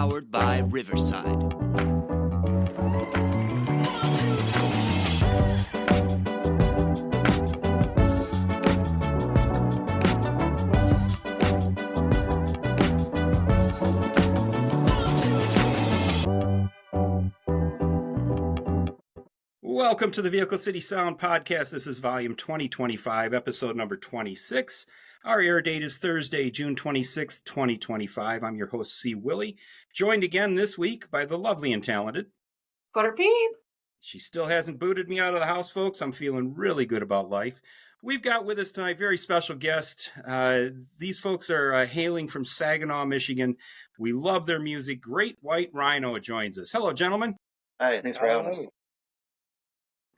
powered by Riverside. Welcome to the Vehicle City Sound Podcast. This is volume 2025, episode number 26. Our air date is Thursday, June 26th, 2025. I'm your host, C. Willie, joined again this week by the lovely and talented Quarter Peep. She still hasn't booted me out of the house, folks. I'm feeling really good about life. We've got with us tonight a very special guest. These folks are hailing from Saginaw, Michigan. We love their music. Great White Rhino joins us. Hello, gentlemen. Hi, thanks for having us.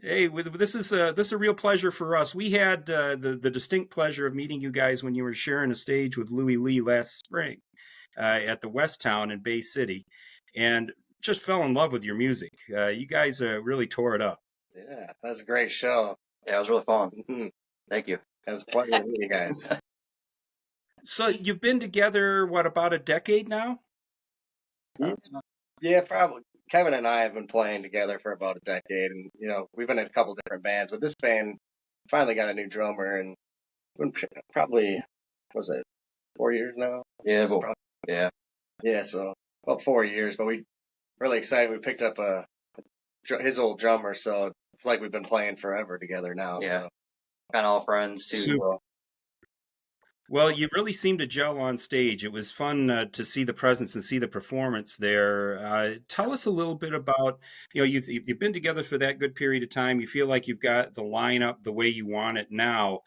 Hey, this is a real pleasure for us. We had the distinct pleasure of meeting you guys when you were sharing a stage with Louie Lee last spring at the West Town in Bay City, and just fell in love with your music. You guys really tore it up. Yeah, that was a great show. Yeah, it was really fun. Thank you. It was a pleasure to meet you guys. So you've been together, what, about a decade now? Yeah, probably. Kevin and I have been playing together for about a decade, and we've been in a couple different bands. But this band finally got a new drummer, and probably, was it 4 years now? Yeah, yeah. So about 4 years, but we really excited. We picked up his old drummer, so it's like we've been playing forever together now. Yeah, so. Kind of all friends too. Super. Well, you really seemed to gel on stage. It was fun to see the presence and see the performance there. Tell us a little bit about, you've been together for that good period of time. You feel like you've got the lineup the way you want it now.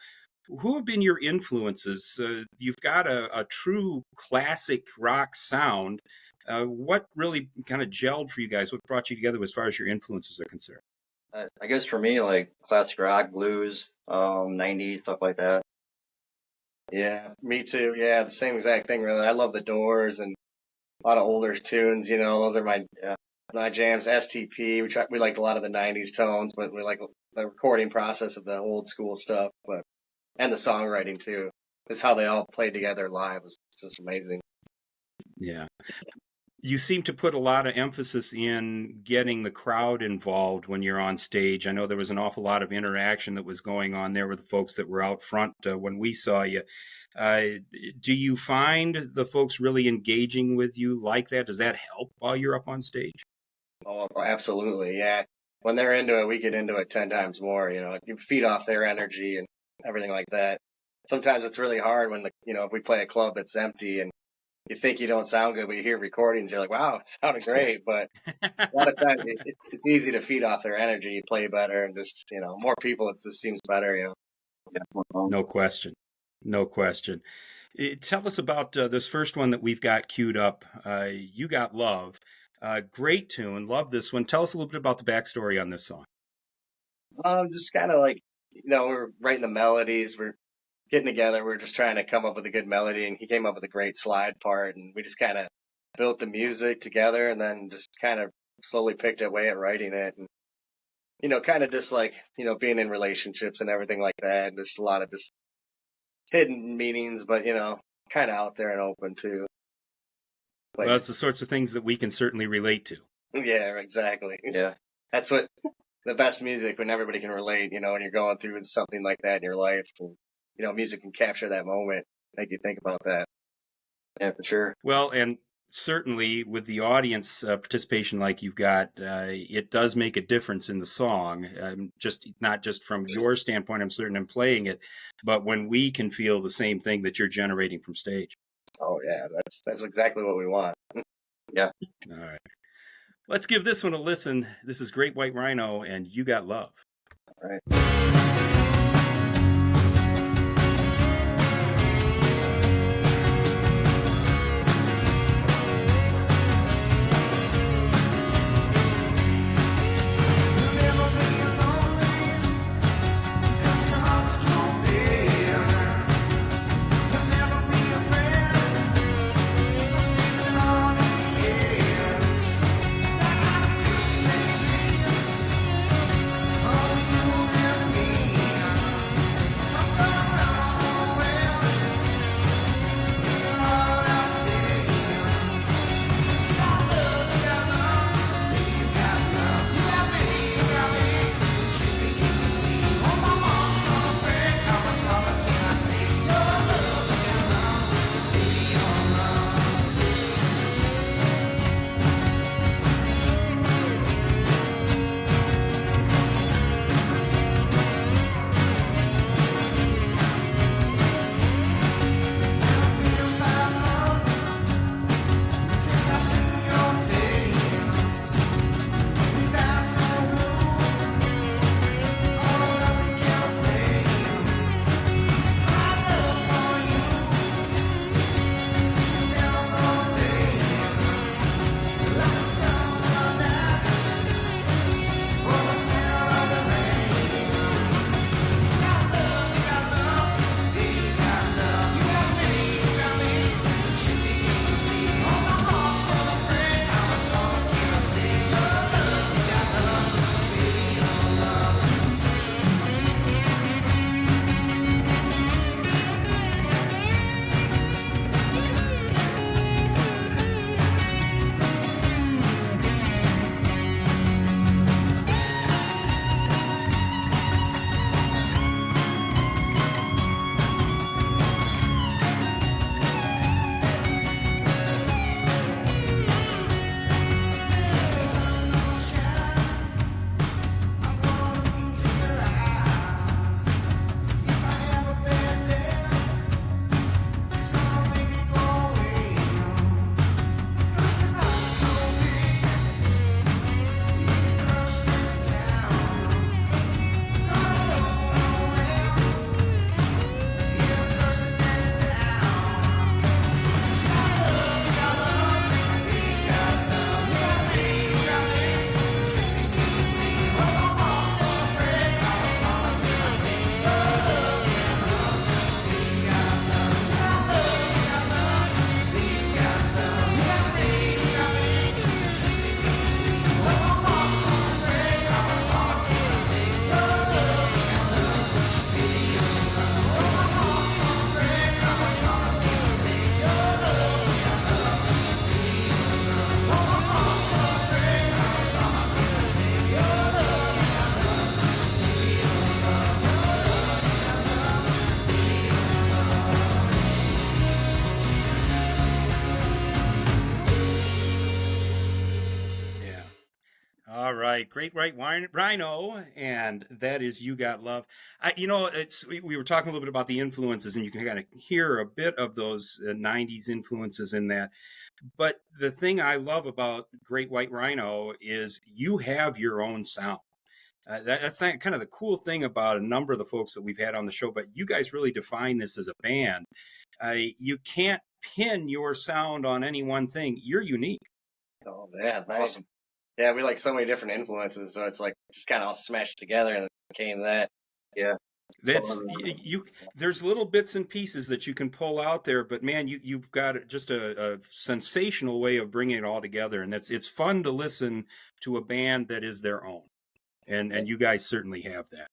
Who have been your influences? You've got a true classic rock sound. What really kind of gelled for you guys? What brought you together as far as your influences are concerned? I guess for me, like classic rock, blues, 90s, stuff like that. Yeah, me too. Yeah, the same exact thing, really. I love the Doors and a lot of older tunes, those are my jams. STP, we like a lot of the 90s tones, but we like the recording process of the old school stuff, and the songwriting too. It's how they all played together live. It's just amazing. Yeah. You seem to put a lot of emphasis in getting the crowd involved when you're on stage. I know there was an awful lot of interaction that was going on there with the folks that were out front when we saw you. Do you find the folks really engaging with you like that? Does that help while you're up on stage? Oh, absolutely. Yeah. When they're into it, we get into it 10 times more. You feed off their energy and everything like that. Sometimes it's really hard when if we play a club that's empty and you think you don't sound good, but you hear recordings, you're like, wow, it sounded great. But a lot of times it's easy to feed off their energy, you play better, and just, more people, it just seems better, Yeah. No question. No question. Tell us about this first one that we've got queued up. You Got Love. Great tune. Love this one. Tell us a little bit about the backstory on this song. Just kind of like, we're writing the melodies. We're getting together, we were just trying to come up with a good melody, and he came up with a great slide part, and we just kind of built the music together, and then just kind of slowly picked away at writing it, and kind of just like being in relationships and everything like that, and just a lot of just hidden meanings, but kind of out there and open too. Well, that's the sorts of things that we can certainly relate to. Yeah, exactly. Yeah, that's what the best music, when everybody can relate, when you're going through something like that in your life. And, music can capture that moment, make you think about that. Yeah, for sure. Well, and certainly with the audience participation like you've got, it does make a difference in the song. Not just from your standpoint, I'm certain in playing it, but when we can feel the same thing that you're generating from stage. Oh, yeah, that's exactly what we want. Yeah. All right. Let's give this one a listen. This is Great White Rhino and You Got Love. All right. Me right, Great White Rhino, and that is "You Got Love." We were talking a little bit about the influences, and you can kind of hear a bit of those '90s influences in that. But the thing I love about Great White Rhino is you have your own sound. That's kind of the cool thing about a number of the folks that we've had on the show. But you guys really define this as a band. You can't pin your sound on any one thing. You're unique. Oh, yeah, nice. Awesome. Yeah, we like so many different influences, so it's like just kind of all smashed together and it became that. Yeah. That's you. There's little bits and pieces that you can pull out there, but man, you've got just a sensational way of bringing it all together, and it's fun to listen to a band that is their own, and you guys certainly have that.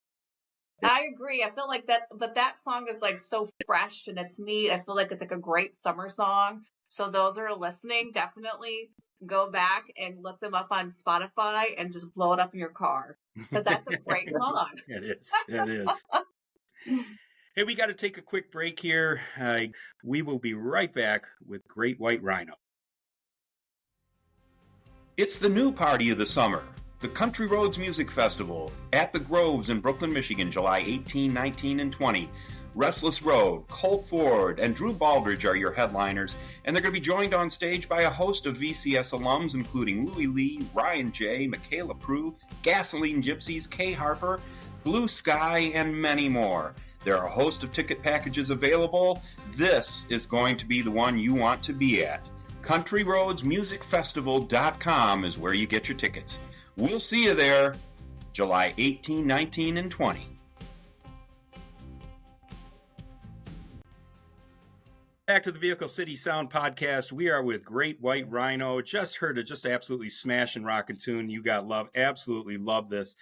I agree. I feel like that song is like so fresh and it's neat. I feel like it's like a great summer song. So those who are listening, definitely go back and look them up on Spotify and just blow it up in your car. But that's a great song. It is. It is. Hey, we got to take a quick break here. We will be right back with Great White Rhino. It's the new party of the summer, the Country Roads Music Festival at the Groves in Brooklyn, Michigan, July 18, 19, and 20. Restless Road, Colt Ford, and Drew Baldridge are your headliners, and they're going to be joined on stage by a host of VCS alums, including Louie Lee, Ryan J., Michaela Prue, Gasoline Gypsies, Kay Harper, Blue Sky, and many more. There are a host of ticket packages available. This is going to be the one you want to be at. CountryRoadsMusicFestival.com is where you get your tickets. We'll see you there, July 18, 19, and 20. Back to the Vehicle City Sound Podcast. We are with Great White Rhino. Just heard a just absolutely smashing rockin' tune. You Got Love. Absolutely love this.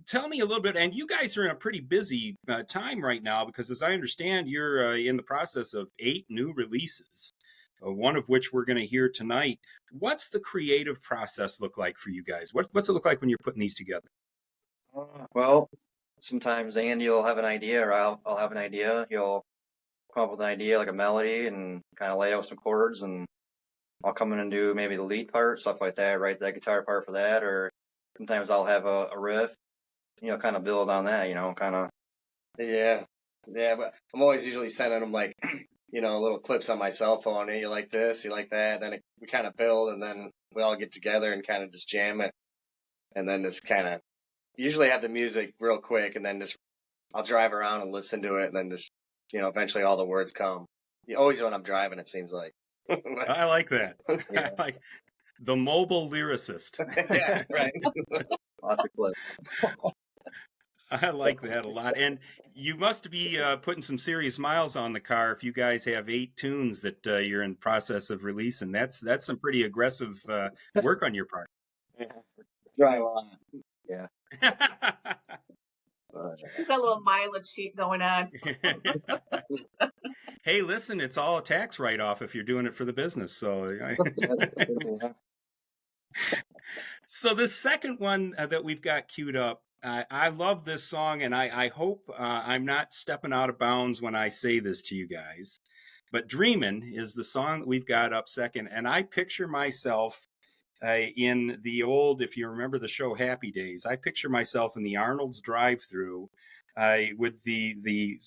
Tell me a little bit, and you guys are in a pretty busy time right now because, as I understand, you're in the process of 8 new releases, one of which we're going to hear tonight. What's the creative process look like for you guys? What's it look like when you're putting these together? Well, sometimes Andy will have an idea, or I'll have an idea. He'll come up with an idea, like a melody, and kind of lay out some chords, and I'll come in and do maybe the lead part, stuff like that, write the guitar part for that, or sometimes I'll have a riff, kind of build on that, kind of. Yeah, but I'm always usually sending them like, little clips on my cell phone. Hey, you like this, you like that, and then we kind of build, and then we all get together and kind of just jam it, and then just kind of usually have the music real quick, and then just I'll drive around and listen to it, and then just eventually all the words come. Always when I'm driving, it seems like. I like that. Yeah. I like the mobile lyricist. Yeah, right. Lots of clips. I like that a lot. And you must be putting some serious miles on the car if you guys have 8 tunes that you're in process of releasing. That's some pretty aggressive work on your part. Yeah. Drive a lot. Yeah. There's a little mileage sheet going on. Hey, listen, it's all a tax write-off if you're doing it for the business. So, so the second one that we've got queued up, I love this song, and I hope I'm not stepping out of bounds when I say this to you guys. But Dreamin' is the song that we've got up second, and I picture myself in the old, if you remember the show Happy Days, I picture myself in the Arnold's drive-through with the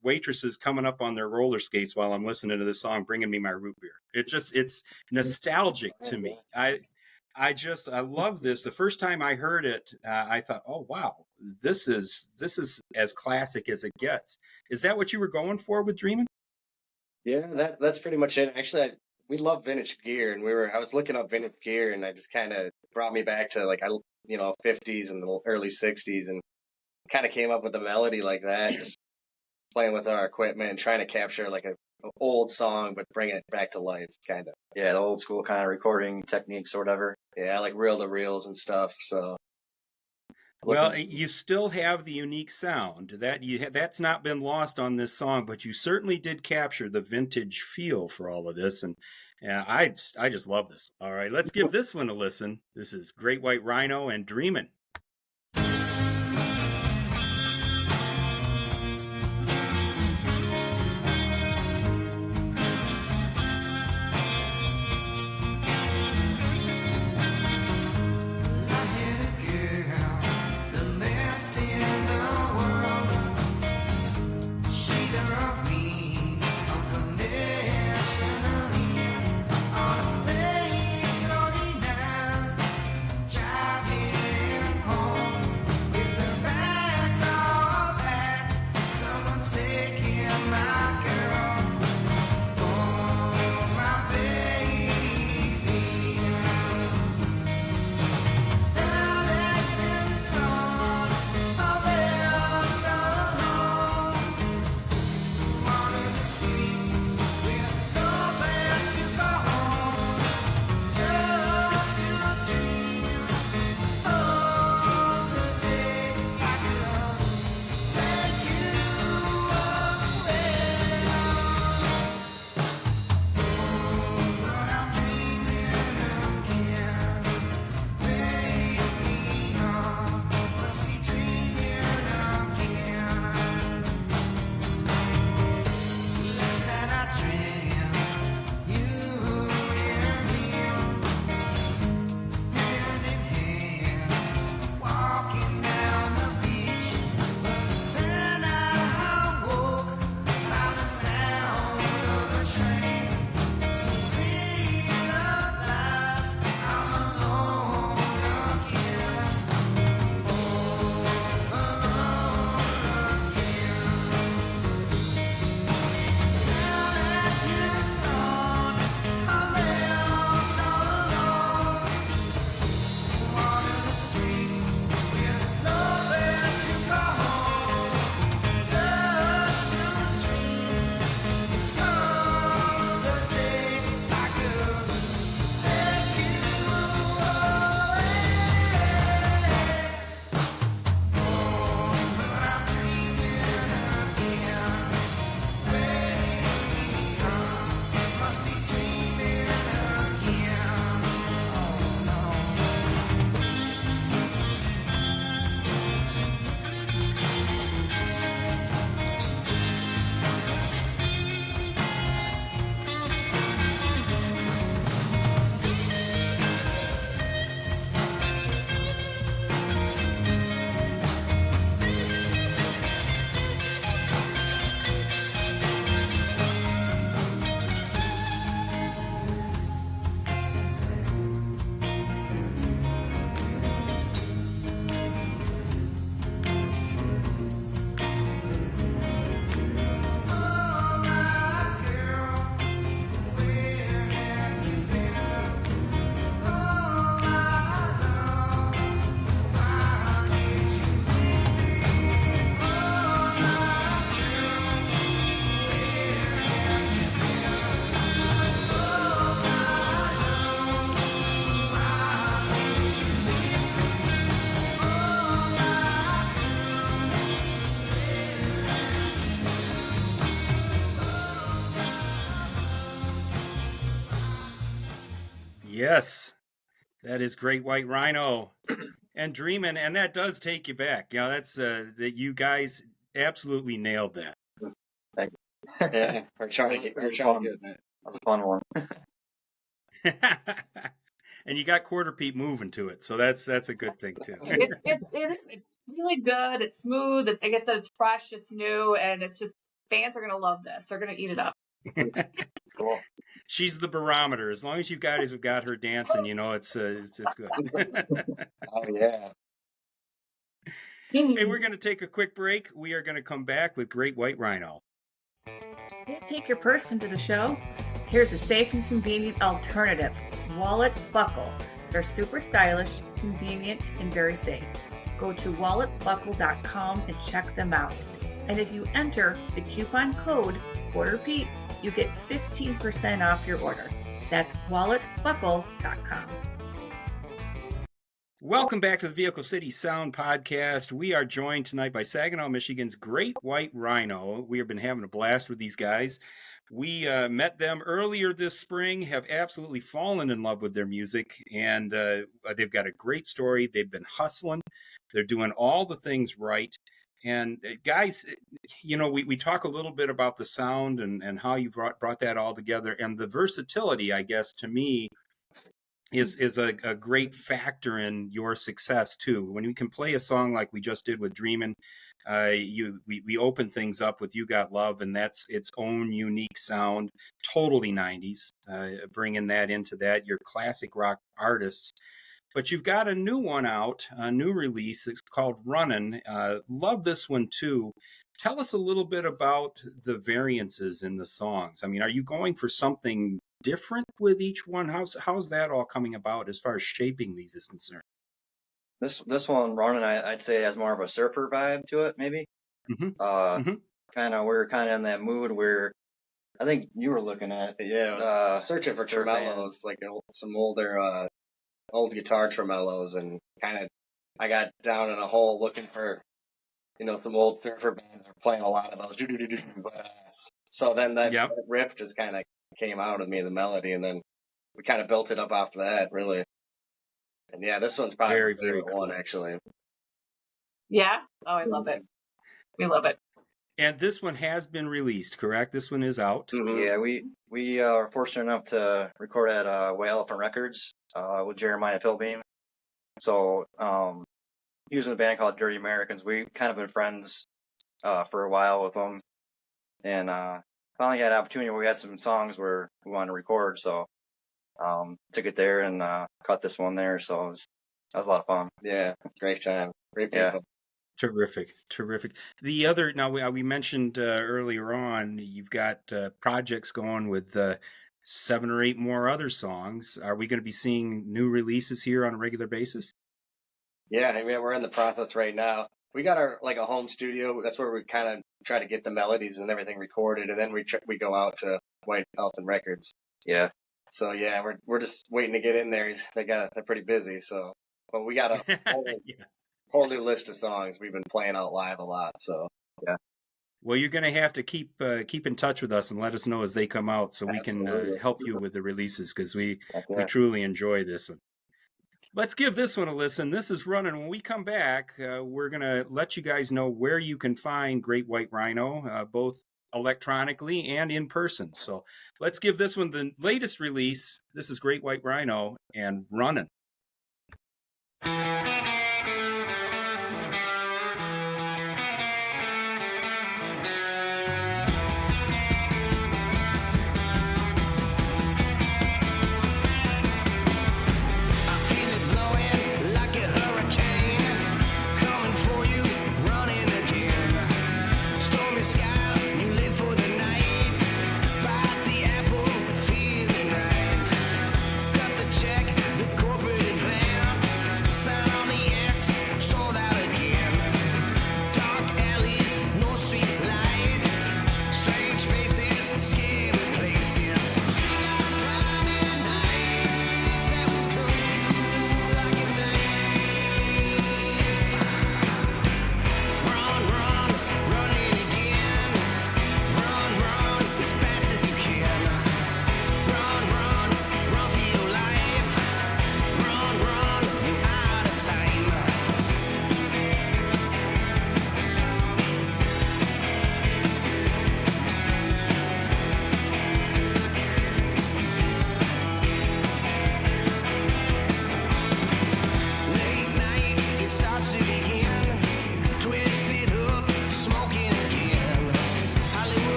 waitresses coming up on their roller skates while I'm listening to this song, bringing me my root beer. It's nostalgic to me. I love this. The first time I heard it, I thought, oh, wow, this is as classic as it gets. Is that what you were going for with Dreamin'? Yeah, that's pretty much it. Actually, we love vintage gear, and I was looking up vintage gear, and I just kind of brought me back to 50s and the early 60s, and kind of came up with a melody like that, just playing with our equipment and trying to capture like an old song, but bring it back to life, kind of. Yeah, the old school kind of recording techniques or whatever. Yeah, like reel-to-reels and stuff. So. Well, you still have the unique sound that's not been lost on this song, but you certainly did capture the vintage feel for all of this, and I just love this. All right, let's give this one a listen. This is Great White Rhino and Dreamin'. I hear Yes, that is Great White Rhino and Dreamin', and that does take you back. You know, that's that you guys absolutely nailed that. Thank you. Yeah, we're trying to get that. That's a fun one. And you got Quarter Pete moving to it, so that's a good thing too. It's really good. It's smooth. Like I said, it's fresh. It's new, and it's just fans are gonna love this. They're gonna eat it up. Cool. She's the barometer. As long as you guys have got her dancing, you know it's good. Oh yeah. Hey, we're going to take a quick break. We are going to come back with Great White Rhino. We'll take your purse into the show. Here's a safe and convenient alternative. Wallet Buckle. They're super stylish, convenient, and very safe. Go to walletbuckle.com and check them out. And if you enter the coupon code QuarterPete, you get 15% off your order. That's walletbuckle.com. Welcome back to the Vehicle City Sound Podcast. We are joined tonight by Saginaw, Michigan's Great White Rhino. We have been having a blast with these guys. We met them earlier this spring, have absolutely fallen in love with their music, and they've got a great story. They've been hustling. They're doing all the things right. And guys, you know, we talk a little bit about the sound and how you brought that all together, and the versatility, I guess, to me, is a great factor in your success too. When you can play a song like we just did with Dreamin', we open things up with You Got Love, and that's its own unique sound, totally 90s, bringing that into that, your classic rock artists. But you've got a new one out, a new release. It's called Runnin'. Love this one too. Tell us a little bit about the variances in the songs. I mean, are you going for something different with each one? How's that all coming about as far as shaping these is concerned? This one, Running, I'd say has more of a surfer vibe to it, maybe. Hmm. Hmm. Kind of, we're kind of in that mood where I think you were looking at. Yeah, I was searching for surf tremellos, like some older, old guitar tremellos, and kind of I got down in a hole looking for, some old surfer bands are playing a lot of those. So then that Yep. riff just kind of came out of me, the melody, and then we kind of built it up after that, really. And yeah, this one's probably Very, my very favorite one, cool. actually. Yeah. Oh, I love it. We love it. And this one has been released, correct? This one is out. Mhm. Yeah, we are fortunate enough to record at White Elephant Records with Jeremiah Philbeam. So he was in a band called Dirty Americans. We kind of been friends for a while with them, and finally had an opportunity where we had some songs where we wanted to record. So took it there and cut this one there. So that was a lot of fun. Yeah, great time. Great people. Yeah. Terrific, terrific. The other, now we mentioned earlier on, you've got projects going with 7 or 8 more other songs. Are we going to be seeing new releases here on a regular basis? Yeah, we're in the process right now. We got our a home studio. That's where we kind of try to get the melodies and everything recorded, and then we go out to White Elephant Records. Yeah. So yeah, we're just waiting to get in there. They're pretty busy. So, but we got a whole new list of songs we've been playing out live a lot. So yeah. Well, you're going to have to keep in touch with us and let us know as they come out, so we can help you with the releases, because we truly enjoy this one. Let's give this one a listen. This is Running. When we come back, we're going to let you guys know where you can find Great White Rhino, both electronically and in person. So let's give this one the latest release. This is Great White Rhino and Running. Corporate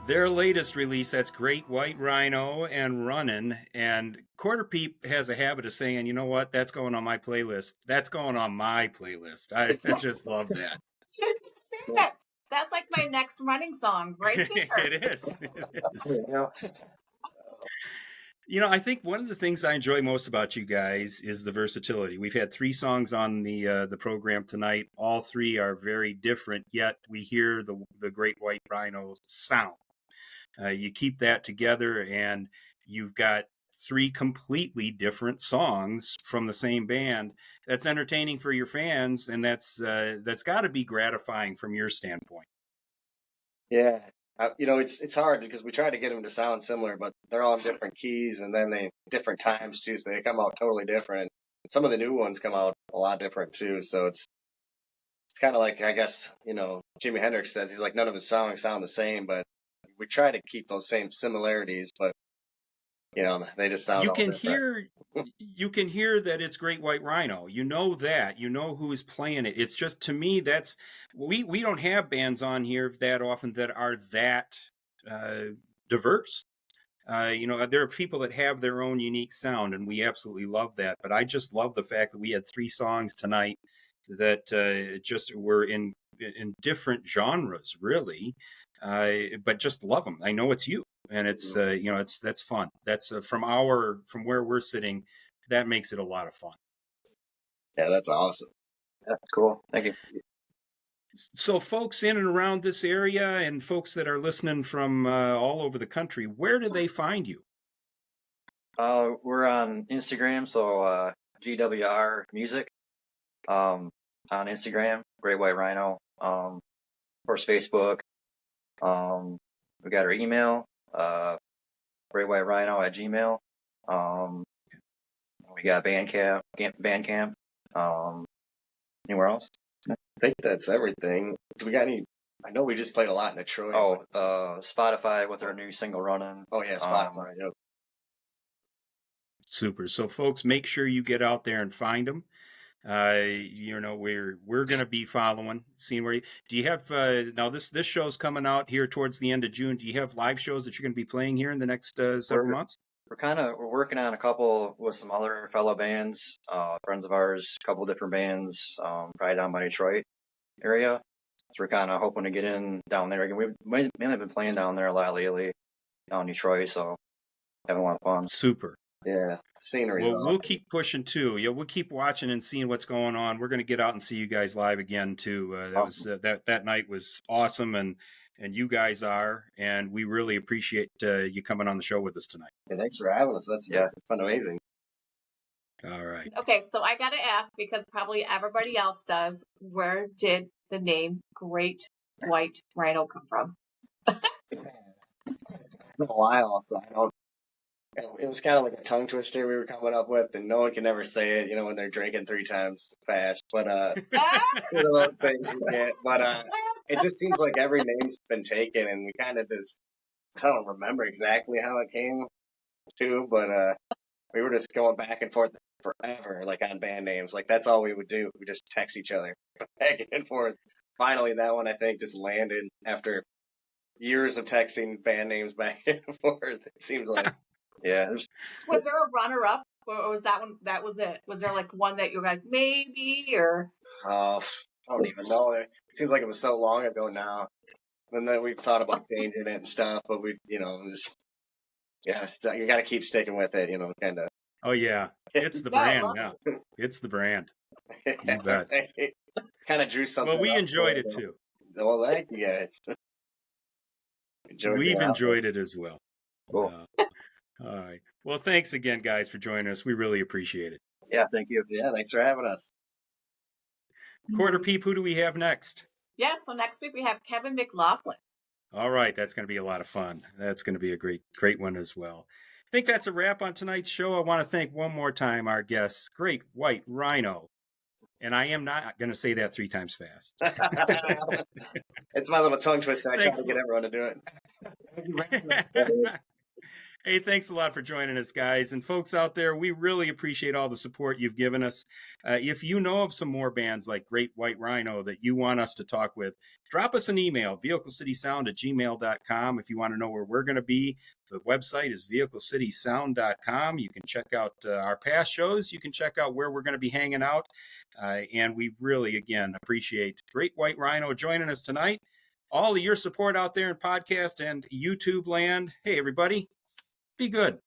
Their latest release, that's Great White Rhino and Runnin'. And Quarter Peep has a habit of saying, you know what, that's going on my playlist. That's going on my playlist. I just love that. Just say that. That's like my next running song right there. It is. It is. You know, You know, I think one of the things I enjoy most about you guys is the versatility. We've had 3 songs on the program tonight. All 3 are very different, yet we hear the Great White Rhino sound. You keep that together, and you've got 3 completely different songs from the same band. That's entertaining for your fans, and that's got to be gratifying from your standpoint. Yeah. You know, it's hard because we try to get them to sound similar, but they're all in different keys and then they different times too, so they come out totally different. Some of the new ones come out a lot different too, so it's kind of like, I guess, you know, Jimi Hendrix says, he's like, none of his songs sound the same, but we try to keep those same similarities, but you know, they just sound all different. You can hear that it's Great White Rhino. You know that. You know who is playing it. It's just, to me, that's we don't have bands on here that often that are that diverse. You know, there are people that have their own unique sound, and we absolutely love that. But I just love the fact that we had 3 songs tonight that just were in different genres, really, but just love them. I know it's you. And it's you know, that's fun. That's from where we're sitting, that makes it a lot of fun. Yeah, that's awesome. yeah, it's cool. Thank you. So folks in and around this area and folks that are listening from all over the country, where do they find you? We're on Instagram, so GWR Music on Instagram, Great White Rhino. Of course, Facebook. We got our email, greatwhiterhino@gmail. We got Bandcamp. Anywhere else? I think that's everything. Do we got any? I know we just played a lot in Detroit. Oh, Spotify with our new single running. Oh yeah, Spotify. Yep. Super. So folks, make sure you get out there and find them. You know, we're going to be following, seeing where do you have now this show's coming out here towards the end of June. Do you have live shows that you're going to be playing here in the next several months? We're working on a couple with some other fellow bands, friends of ours, a couple different bands, probably down by Detroit area. So we're kind of hoping to get in down there again. We've mainly been playing down there a lot lately, down in Detroit, so having a lot of fun. Super. Yeah, scenery. Well, we'll keep pushing too. Yeah, we'll keep watching and seeing what's going on. We're going to get out and see you guys live again too. Awesome. That night was awesome, and you guys are, and we really appreciate you coming on the show with us tonight. Yeah, thanks for having us. It's been amazing. All right. Okay, so I got to ask, because probably everybody else does, where did the name Great White Rhino come from? It's been a while, so I don't. It was kind of like a tongue twister we were coming up with, and no one can ever say it, you know, when they're drinking 3 times fast. But it's one of those things you get. But it just seems like every name's been taken, and we kind of just, I don't remember exactly how it came to, but we were just going back and forth forever, like on band names. Like that's all we would do. We just text each other back and forth. Finally, that one I think just landed after years of texting band names back and forth. It seems like. Yeah. Was there a runner-up, or was that one? That was it. Was there like one that you're like maybe, or? I don't even know. It seems like it was so long ago now. And then we've thought about changing it and stuff, but we, you know, just you got to keep sticking with it, you know, kind of. Oh yeah, it's the brand now. It's the brand. You bet. Kind of drew something. Well, we enjoyed it too. Well, thank you guys. We've enjoyed it as well. Cool. All right. Well, thanks again, guys, for joining us. We really appreciate it. Yeah, thank you. Yeah, thanks for having us. Quarter Peep, who do we have next? Yeah, so next week we have Kevin McLaughlin. All right, that's going to be a lot of fun. That's going to be a great one as well. I think that's a wrap on tonight's show. I want to thank one more time our guests, Great White Rhino. And I am not going to say that 3 times fast. It's my little tongue twister. I try to get everyone to do it. Hey, thanks a lot for joining us, guys. And folks out there, we really appreciate all the support you've given us. If you know of some more bands like Great White Rhino that you want us to talk with, drop us an email, vehiclecitysound@gmail.com. If you want to know where we're going to be, the website is vehiclecitysound.com. You can check out our past shows. You can check out where we're going to be hanging out. And we really, again, appreciate Great White Rhino joining us tonight. All of your support out there in podcast and YouTube land. Hey, everybody. Be good.